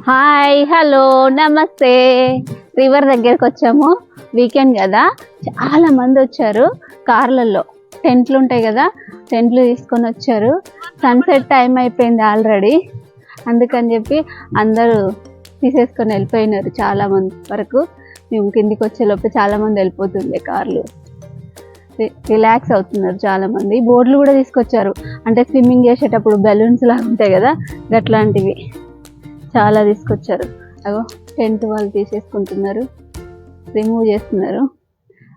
Hi, hello, నమస్తే. River దగ్గరికి వచ్చాము. వీకెండ్ కదా, చాలా మంది వచ్చారు. కార్లలో టెంట్లు ఉంటాయి కదా, టెంట్లు తీసుకొని వచ్చారు. సన్సెట్ టైం అయిపోయింది ఆల్రెడీ, అందుకని చెప్పి అందరూ తీసేసుకొని వెళ్ళిపోయినారు. చాలా మంది వరకు మేము కిందికి వచ్చేలోపు చాలా మంది వెళ్ళిపోతుండే. కార్లు రిలాక్స్ అవుతున్నారు చాలా మంది. బోర్డులు కూడా తీసుకొచ్చారు, అంటే స్విమ్మింగ్ చేసేటప్పుడు బెలూన్స్ లాగా ఉంటాయి కదా, అట్లాంటివి చాలా తీసుకొచ్చారు. అగో టెంట్ వాళ్ళు తీసేసుకుంటున్నారు, రిమూవ్ చేస్తున్నారు.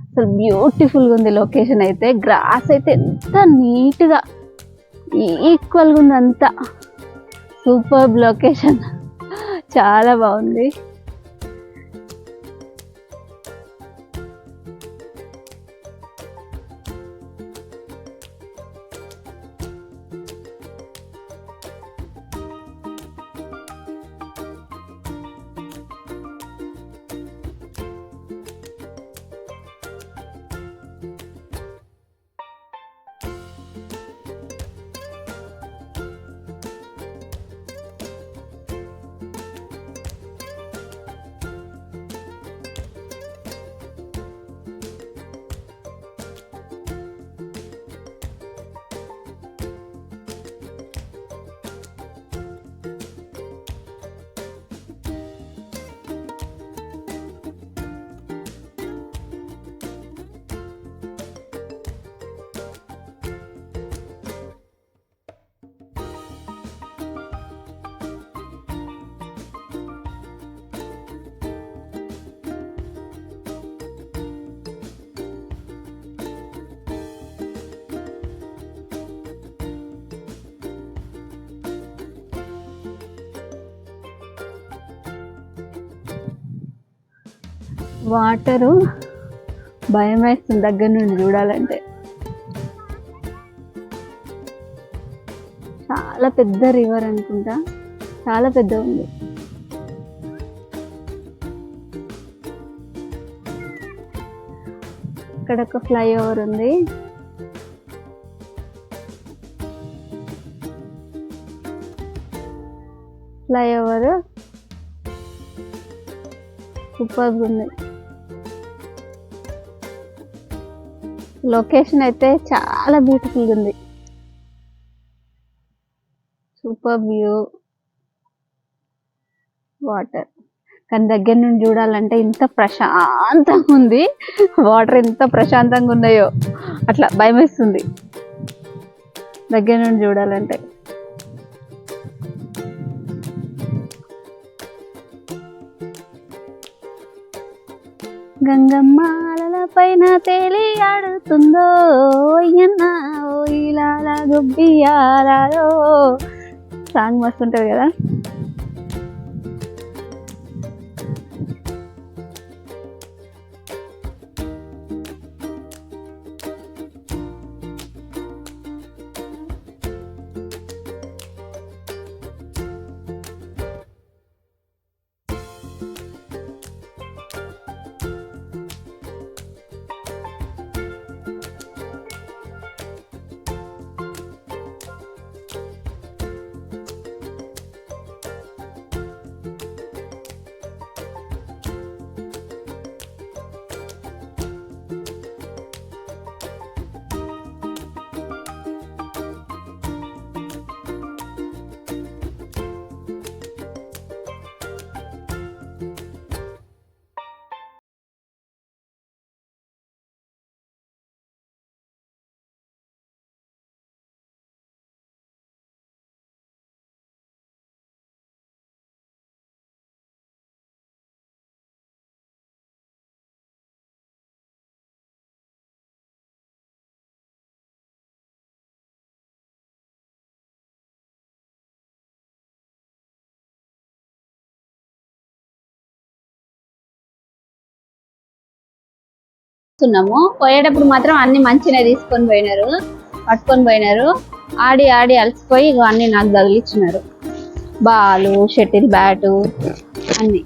అసలు బ్యూటిఫుల్గా ఉంది లొకేషన్ అయితే. గ్రాస్ అయితే ఎంత నీట్గా ఈక్వల్గా ఉంది, అంతా సూపర్ లొకేషన్, చాలా బాగుంది. వాటరు భయం వేస్తుంది దగ్గర నుండి చూడాలంటే. చాలా పెద్ద రివర్ అనుకుంటా, చాలా పెద్ద ఉంది. ఇక్కడ ఒక ఫ్లైఓవర్ ఉంది. ఫ్లైఓవర్ సూపర్గా ఉంది. లొకేషన్ అయితే చాలా బ్యూటిఫుల్గా ఉంది, సూపర్ వ్యూ, వాటర్. కానీ దగ్గర నుండి చూడాలంటే ఇంత ప్రశాంతంగా ఉంది, వాటర్ ఎంత ప్రశాంతంగా ఉన్నాయో అట్లా భయం వేస్తుంది దగ్గర నుండి చూడాలంటే. గంగమ్మ పైన తేలి ఆడుతుందో అయ్యన్న ఇలా గుబ్బియాలో సాంగ్ మస్తుంటది కదా. పోయేటప్పుడు మాత్రం అన్ని మంచిగా తీసుకొని పోయినారు, పట్టుకొని పోయినారు. ఆడి ఆడి అలసిపోయి అన్ని నాకు తగిలిచ్చినారు. బాలు, షటిల్ బ్యాటు అన్ని.